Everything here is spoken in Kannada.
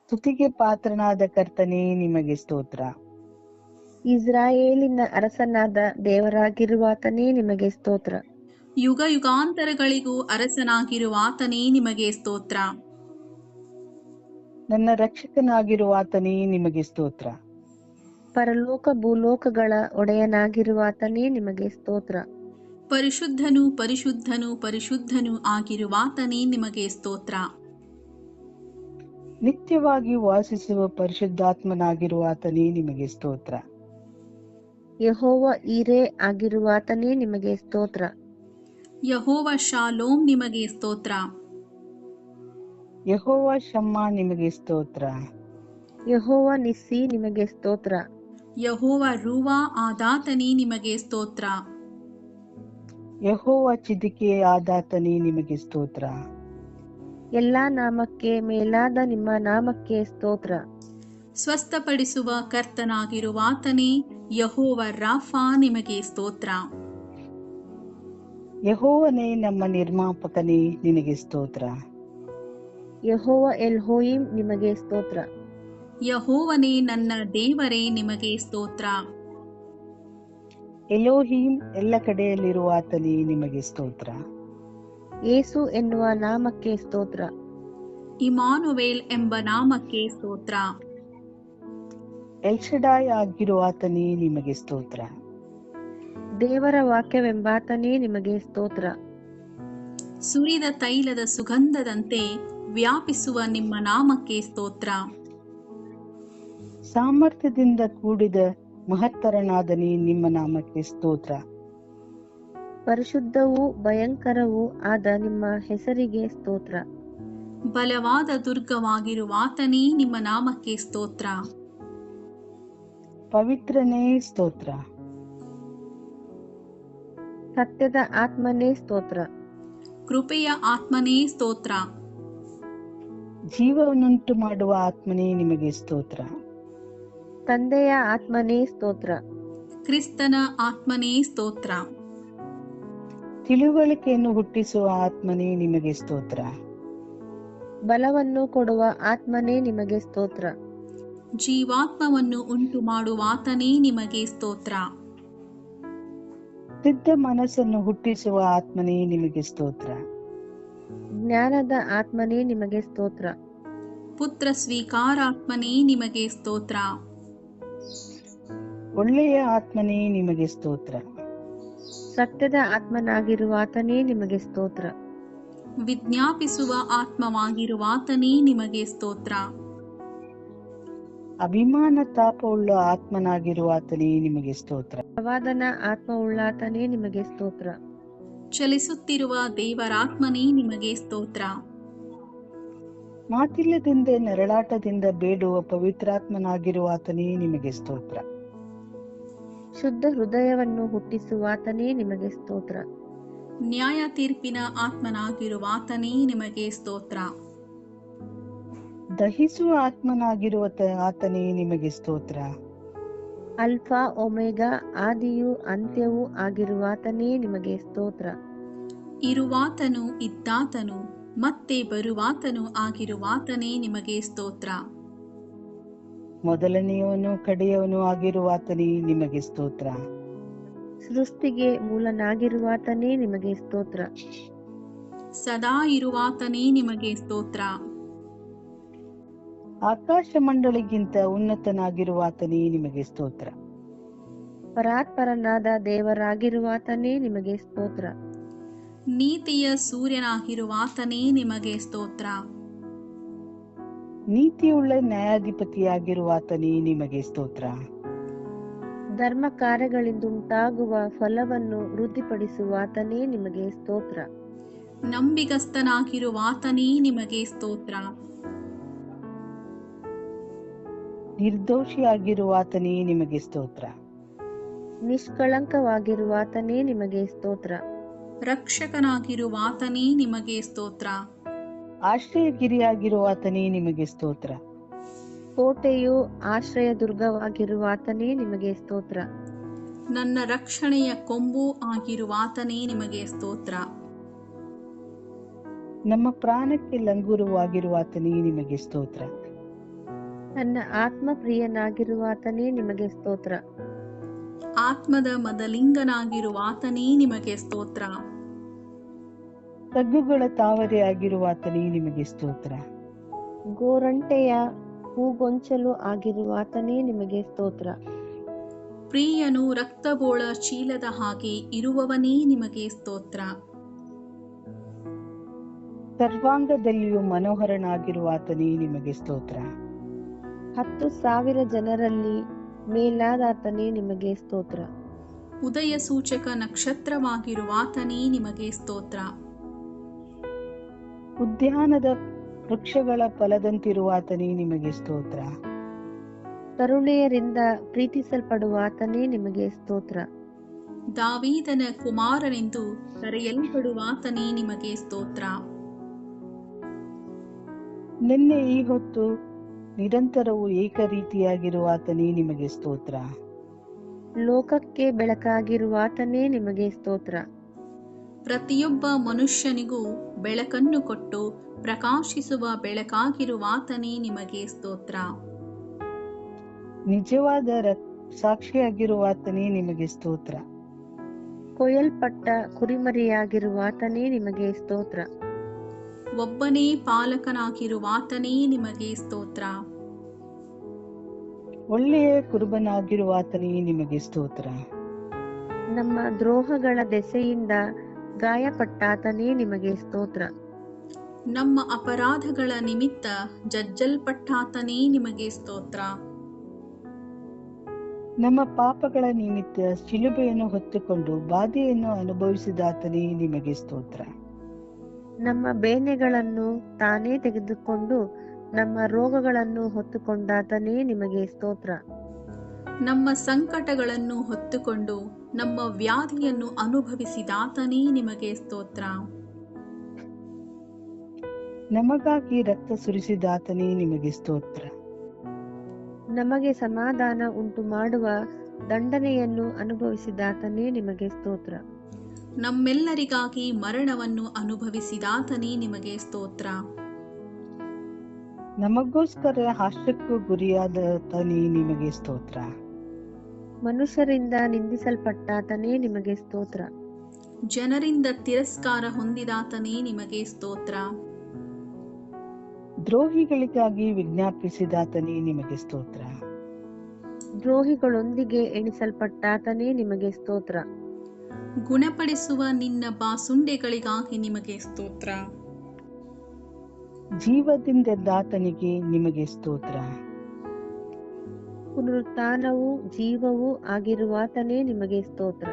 ಸ್ತುತಿಗೆ ಪಾತ್ರನಾದ ಕರ್ತನೇ ನಿಮಗೆ ಸ್ತೋತ್ರ. ಇಸ್ರಾಯೇಲಿನ ಅರಸನಾದ ದೇವರಾಗಿರುವಾತನೇ ನಿಮಗೆ ಸ್ತೋತ್ರ. ಯುಗ ಯುಗಾಂತರಗಳಿಗೂ ಅರಸನಾಗಿರುವಾತನೇ ನಿಮಗೆ ಸ್ತೋತ್ರ. ನನ್ನ ರಕ್ಷಕನಾಗಿರುವಾತನೇ ನಿಮಗೆ ಸ್ತೋತ್ರ. ಪರಲೋಕ ಭೂಲೋಕಗಳ ಒಡೆಯನಾಗಿರುವಾತನೇ ನಿಮಗೆ ಸ್ತೋತ್ರ. ಪರಿಶುದ್ಧನು ಪರಿಶುದ್ಧನು ಪರಿಶುದ್ಧನು ಆಗಿರುವಾತನೇ ನಿಮಗೆ ಸ್ತೋತ್ರ. ನಿತ್ಯವಾಗಿ ವಾಸಿಸುವ ಪರಿಶುದ್ಧಾತ್ಮನಾಗಿರುವಾತನೇ ನಿಮಗೆ ಸ್ತೋತ್ರ. ಯೆಹೋವ ಈರೇ ಆಗಿರುವಾತನೇ ನಿಮಗೆ ಸ್ತೋತ್ರ. ಯೆಹೋವ ಶಾಲೋಮ್ ನಿಮಗೆ ಸ್ತೋತ್ರ. ಯೆಹೋವ ಶಮ್ಮ ನಿಮಗೆ ಸ್ತೋತ್ರ. ಯೆಹೋವ ನಿಸ್ಸಿ ನಿಮಗೆ ಸ್ತೋತ್ರ. ಯೆಹೋವ ರೂವಾ ಆದಾತನೇ ನಿಮಗೆ ಸ್ತೋತ್ರ. ಯೆಹೋವ ಚಿದಿಕೆ ಆದಾತನೇ ನಿಮಗೆ ಸ್ತೋತ್ರ. ಎಲ್ಲಾ ನಾಮಕ್ಕೆ ಮೇಲಾದ ನಿಮ್ಮ ನಾಮಕ್ಕೆ ಸ್ತೋತ್ರ. ಸ್ವಸ್ಥಪಡಿಸುವ ಕರ್ತನಾಗಿರುವಾತನೇ ಯೆಹೋವ ರಾಫಾ ನಿಮಗೆ ಸ್ತೋತ್ರ. ಯೆಹೋವನೇ ನಮ್ಮ ನಿರ್ಮಾಪಕನೇ ನಿನಗೆ ಸ್ತೋತ್ರ. ಯೆಹೋವ ಎಲ್ಹೋಯಿಮ್ ನಿಮಗೆ ಸ್ತೋತ್ರ. ಯೆಹೋವನೇ ನನ್ನ ದೇವರೇ ನಿಮಗೆ ಸ್ತೋತ್ರ. ಎಲೋಹೀಮ್ ಎಲ್ಲ ಕಡೆಯಲ್ಲಿರುವಾತನೇ ನಿಮಗೆ ಸ್ತೋತ್ರ. ಯೇಸು ಎನ್ನುವ ನಾಮಕ್ಕೆ ಸ್ತೋತ್ರ. ಇಮಾನುವೇಲ್ ಎಂಬ ನಾಮಕ್ಕೆ ಸ್ತೋತ್ರ. ಎಲ್ಶಡಾಯ್ ಆಗಿರುವಾತನೇ ನಿಮಗೆ ಸ್ತೋತ್ರ. ದೇವರ ವಾಕ್ಯವೆಂಬಾತನೇ ನಿಮಗೆ ಸ್ತೋತ್ರ. ಸುರಿದ ತೈಲದ ಸುಗಂಧದಂತೆ ವ್ಯಾಪಿಸುವ ನಿಮ್ಮ ನಾಮಕ್ಕೆ ಸ್ತೋತ್ರ. ಸಾಮರ್ಥ್ಯದಿಂದ ಕೂಡಿದ ಮಹತ್ತರನಾದನೇ ನಿಮ್ಮ ನಾಮಕ್ಕೆ ಸ್ತೋತ್ರ. ಪರಿಶುದ್ಧವೂ ಭಯಂಕರವೂ ಆದ ನಿಮ್ಮ ಹೆಸರಿಗೆ ಸ್ತೋತ್ರ. ಬಲವಾದ ದುರ್ಗವಾಗಿರುವಾತನೇ ನಿಮ್ಮ ನಾಮಕ್ಕೆ ಸ್ತೋತ್ರ. ಪವಿತ್ರನೇ ಸ್ತೋತ್ರ. ಸತ್ಯದ ಆತ್ಮನೇ ಸ್ತೋತ್ರ. ಕೃಪೆಯ ಆತ್ಮನೇ ಸ್ತೋತ್ರ. ಜೀವವನ್ನುಂಟು ಮಾಡುವ ಆತ್ಮನೇ ನಿಮಗೆ ಸ್ತೋತ್ರ. ತಂದೆಯ ಆತ್ಮನೇ ಸ್ತೋತ್ರ. ಕ್ರಿಸ್ತನ ಆತ್ಮನೇ ಸ್ತೋತ್ರ. ತಿಳುವಳಿಕೆಯನ್ನು ಹುಟ್ಟಿಸುವ ಆತ್ಮನೇ ನಿಮಗೆ ಸ್ತೋತ್ರ. ಬಲವನ್ನು ಕೊಡುವ ಆತ್ಮನೇ ನಿಮಗೆ ಸ್ತೋತ್ರ. ಜೀವಾತ್ಮವನ್ನು ಉಂಟು ಮಾಡುವಾತನೇ ನಿಮಗೆ ಸ್ತೋತ್ರ. ಸಿದ್ಧ ಮನಸ್ಸನ್ನು ಹುಟ್ಟಿಸುವ ಆತ್ಮನೇ ನಿಮಗೆ ಸ್ತೋತ್ರ. ಜ್ಞಾನದ ಆತ್ಮನೇ ನಿಮಗೆ ಸ್ತೋತ್ರ. ಪುತ್ರ ಸ್ವೀಕಾರಾತ್ಮನೇ ನಿಮಗೆ ಸ್ತೋತ್ರ. ಒಳ್ಳೆಯ ಆತ್ಮನೇ ನಿಮಗೆ ಸ್ತೋತ್ರ. ಸತ್ಯದ ಆತ್ಮನಾಗಿರುವಾತನೇ ನಿಮಗೆ ಸ್ತೋತ್ರ. ವಿಜ್ಞಾಪಿಸುವ ಆತ್ಮವಾಗಿರುವಾತನೇ ನಿಮಗೆ ಸ್ತೋತ್ರ. ಅಭಿಮಾನ ತಾಪವುಳ್ಳ ಆತ್ಮನಾಗಿರುವಾತನೇ ನಿಮಗೆ ಸ್ತೋತ್ರ. ಪ್ರವಾದನ ಆತ್ಮವುಳ್ಳಾತನೇ ನಿಮಗೆ ಸ್ತೋತ್ರ. ಚಲಿಸುತ್ತಿರುವ ದೇವರಾತ್ಮನೇ ನಿಮಗೆ ಸ್ತೋತ್ರ. ಮಾತಿಲ್ಲದಿಂದ ನರಳಾಟದಿಂದ ಬೇಡುವ ಪವಿತ್ರಾತ್ಮನಾಗಿರುವಾತನೇ ನಿಮಗೆ ಸ್ತೋತ್ರ. ಶುದ್ಧ ಹೃದಯವನ್ನು ಹುಟ್ಟಿಸುವಾತನೇ ನಿಮಗೆ ಸ್ತೋತ್ರ. ನ್ಯಾಯ ತೀರ್ಪಿನ ಆತ್ಮನಾಗಿರುವಾತನೇ ನಿಮಗೆ ಸ್ತೋತ್ರ. ದಹಿಸುವ ಆತ್ಮನಾಗಿರುವ ಆತನೇ ನಿಮಗೆ ಸ್ತೋತ್ರ. ಅಲ್ಫಾ ಒಮೆಗಾ ಆದಿಯೂ ಅಂತ್ಯವೂ ಆಗಿರುವಾತನೇ ನಿಮಗೆ ಸ್ತೋತ್ರ. ಇರುವಾತನು ಇದ್ದಾತನು ಮತ್ತೆ ಬರುವಾತನು ಆಗಿರುವಾತನೇ ನಿಮಗೆ ಸ್ತೋತ್ರ. ಮೊದಲನೆಯವನು ಕಡೆಯವನು ಆಗಿರುವಾತನೇ ನಿಮಗೆ ಸ್ತೋತ್ರ. ಸೃಷ್ಟಿಗೆ ಮೂಲನಾಗಿರುವಾತನೇ ನಿಮಗೆ ಸ್ತೋತ್ರ. ಸದಾ ಇರುವಾತನೇ ನಿಮಗೆ ಸ್ತೋತ್ರ. ಆಕಾಶ ಮಂಡಳಿಗಿಂತ ಉನ್ನತನಾಗಿರುವಾತನೇ ನಿಮಗೆ ಸ್ತೋತ್ರ. ಪರಾತ್ಪರನಾದ ದೇವರಾಗಿರುವಾತನೇ ನಿಮಗೆ ಸ್ತೋತ್ರ. ನೀತಿಯ ಸೂರ್ಯನಾಗಿರುವಾತನೇ ನಿಮಗೆ ಸ್ತೋತ್ರ. ನೀತಿಯುಳ್ಳ ನ್ಯಾಯಾಧಿಪತಿಯಾಗಿರುವಾತನೇ ನಿಮಗೆ ಸ್ತೋತ್ರ. ಧರ್ಮ ಕಾರ್ಯಗಳಿಂದುಂಟಾಗುವ ಫಲವನ್ನು ವೃದ್ಧಿಪಡಿಸುವಾತನೇ ನಿಮಗೆ ಸ್ತೋತ್ರ. ನಂಬಿಗಸ್ತನಾಗಿರುವಾತನೇ ನಿಮಗೆ ಸ್ತೋತ್ರ. ನಿರ್ದೋಷಿಯಾಗಿರುವಾತನೇ ನಿಮಗೆ ಸ್ತೋತ್ರ. ನಿಷ್ಕಳಂಕವಾಗಿರುವಾತನೇ ನಿಮಗೆ ಸ್ತೋತ್ರ. ರಕ್ಷಕನಾಗಿರುವಾತನೇ ನಿಮಗೆ ಸ್ತೋತ್ರ. ಆಶ್ರಯಗಿರಿಯಾಗಿರುವಾತನೇ ನಿಮಗೆ ಸ್ತೋತ್ರ. ಕೋಟೆಯು ಆಶ್ರಯ ದುರ್ಗವಾಗಿರುವಾತನೇ ನಿಮಗೆ ಸ್ತೋತ್ರ. ನನ್ನ ರಕ್ಷಣೆಯ ಕೊಂಬು ಆಗಿರುವಾತನೇ ನಿಮಗೆ ಸ್ತೋತ್ರ. ನಮ್ಮ ಪ್ರಾಣಕ್ಕೆ ಲಂಗೂರವಾಗಿರುವಾತನೇ ನಿಮಗೆ ಸ್ತೋತ್ರ. ನನ್ನ ಆತ್ಮ ಪ್ರಿಯನಾಗಿರುವಾತನೇ ನಿಮಗೆ ಸ್ತೋತ್ರ. ಆತ್ಮದ ಮದಲಿಂಗನಾಗಿರುವಾತನೇ ನಿಮಗೆ ಸ್ತೋತ್ರ. ತಗ್ಗುಗಳ ತಾವರೆ ಆಗಿರುವಾತನೇ ನಿಮಗೆ ಸ್ತೋತ್ರ. ಗೋರಂಟೆಯ ಹೂಗೊಂಚಲು ಆಗಿರುವಾತನೇ ನಿಮಗೆ ಸ್ತೋತ್ರ. ಪ್ರಿಯನು ರಕ್ತಬೋಳ ಚೀಲದ ಹಾಗೆ ಇರುವವನೇ ನಿಮಗೆ ಸ್ತೋತ್ರ. ಸರ್ವಾಂಗದಲ್ಲಿಯೂ ಮನೋಹರನಾಗಿರುವಾತನೇ ನಿಮಗೆ ಸ್ತೋತ್ರ. 10,000 ಜನರಲ್ಲಿ ಮೇಲಾದಾತನೇ ನಿಮಗೆ ಸ್ತೋತ್ರ. ಉದಯ ಸೂಚಕ ನಕ್ಷತ್ರವಾಗಿರುವಾತನೇ ನಿಮಗೆ ಸ್ತೋತ್ರ. ಉದ್ಯಾನದ ವೃಕ್ಷಗಳ ಫಲದಂತಿರುವಾತನೇ ನಿಮಗೆ ಸ್ತೋತ್ರ. ತರುಣಿಯರಿಂದ ಪ್ರೀತಿಸಲ್ಪಡುವಾತನೇ ನಿಮಗೆ ಸ್ತೋತ್ರ. ದಾವೀದನ ಕುಮಾರನೆಂದು ಕರೆಯಲ್ಪಡುವಾತನೇ ನಿಮಗೆ ಸ್ತೋತ್ರ. ನಿನ್ನೆ ಈ ಹೊತ್ತು ನಿರಂತರವೂ ಏಕರೀತಿಯಾಗಿರುವಾತನೇ ನಿಮಗೆ ಸ್ತೋತ್ರ. ಲೋಕಕ್ಕೆ ಬೆಳಕಾಗಿರುವಾತನೇ ನಿಮಗೆ ಸ್ತೋತ್ರ. ಪ್ರತಿಯೊಬ್ಬ ಮನುಷ್ಯನಿಗೂ ಬೆಳಕನ್ನು ಕೊಟ್ಟು ಪ್ರಕಾಶಿಸುವ ಬೆಳಕಾಗಿರುವಾತನೇ ನಿಮಗೆ ಸ್ತೋತ್ರ. ನಿಜವಾದ ಸಾಕ್ಷಿಯಾಗಿರುವಾತನೇ ನಿಮಗೆ ಸ್ತೋತ್ರ. ಕೊಯ್ಯಲ್ಪಟ್ಟ ಕುರಿಮರಿಯಾಗಿರುವಾತನೇ ನಿಮಗೆ ಸ್ತೋತ್ರ. ಒಬ್ಬನೇ ಪಾಲಕನಾಗಿರುವಾತನೇ ನಿಮಗೆ ಸ್ತೋತ್ರ. ಒಳ್ಳೆಯ ಕುರುಬನಾಗಿರುವಾತನೇ ನಿಮಗೆ ಸ್ತೋತ್ರ. ನಮ್ಮ ದ್ರೋಹಗಳ ದೆಸೆಯಿಂದ ಗಾಯಪಟ್ಟಾತನೇ ನಿಮಗೆ ಸ್ತೋತ್ರ. ನಮ್ಮ ಅಪರಾಧಗಳ ನಿಮಿತ್ತ ಜಜ್ಜಲ್ಪಟ್ಟಾತನೇ ನಿಮಗೆ ಸ್ತೋತ್ರ. ನಮ್ಮ ಪಾಪಗಳ ನಿಮಿತ್ತ ಶಿಲುಬೆಯನ್ನು ಹೊತ್ತುಕೊಂಡು ಬಾಧೆಯನ್ನು ಅನುಭವಿಸಿದಾತನೇ ನಿಮಗೆ ಸ್ತೋತ್ರ. ನಮ್ಮ ಬೇನೆಗಳನ್ನು ತಾನೇ ತೆಗೆದುಕೊಂಡು ನಮ್ಮ ರೋಗಗಳನ್ನು ಹೊತ್ತುಕೊಂಡಾತನೇ ನಿಮಗೆ ಸ್ತೋತ್ರ. ನಮ್ಮ ಸಂಕಟಗಳನ್ನು ಹೊತ್ತುಕೊಂಡು ನಮ್ಮ ವ್ಯಾಧಿಯನ್ನು ಅನುಭವಿಸಿದಾತನೇ ನಿಮಗೆ ಸ್ತೋತ್ರ. ನಮಗಾಗಿ ರಕ್ತ ಸುರಿಸಿದಾತನೇ ನಿಮಗೆ ಸ್ತೋತ್ರ. ನಮಗೆ ಸಮಾಧಾನ ಉಂಟು ಮಾಡುವ ದಂಡನೆಯನ್ನು ಅನುಭವಿಸಿದಾತನೇ ನಿಮಗೆ ಸ್ತೋತ್ರ. ನಮ್ಮೆಲ್ಲರಿಗಾಗಿ ಮರಣವನ್ನು ಅನುಭವಿಸಿದಾತನೇ ನಿಮಗೆ ಸ್ತೋತ್ರ. ನಮಗೋಸ್ಕರ ಹಾಸ್ಯಕ್ಕೂ ಗುರಿಯಾದಾತನೇ ನಿಮಗೆ ಸ್ತೋತ್ರ. ಮನುಷ್ಯರಿಂದ ನಿಂದಿಸಲ್ಪಟ್ಟಾತನೇ ನಿಮಗೆ ಸ್ತೋತ್ರ. ಜನರಿಂದ ತಿರಸ್ಕಾರ ಹೊಂದಿದಾತನೇ ನಿಮಗೆ ಸ್ತೋತ್ರ. ದ್ರೋಹಿಗಳಿಗಾಗಿ ವಿಜ್ಞಾಪಿಸಿದಾತನೇ ನಿಮಗೆ ಸ್ತೋತ್ರ. ದ್ರೋಹಿಗಳೊಂದಿಗೆ ಎಣಿಸಲ್ಪಟ್ಟಾತನೇ ನಿಮಗೆ ಸ್ತೋತ್ರ. ಗುಣಪಡಿಸುವ ನಿನ್ನ ಬಾಸುಂಡೆಗಳಿಗಾಗಿ ನಿಮಗೆ ಸ್ತೋತ್ರ. ಜೀವದಿಂದೆದ್ದಾತನಿಗೆ ನಿಮಗೆ ಸ್ತೋತ್ರ. ಪುನರುತ್ಥಾನವೂ ಜೀವವೂ ಆಗಿರುವಾತನೇ ನಿಮಗೆ ಸ್ತೋತ್ರ.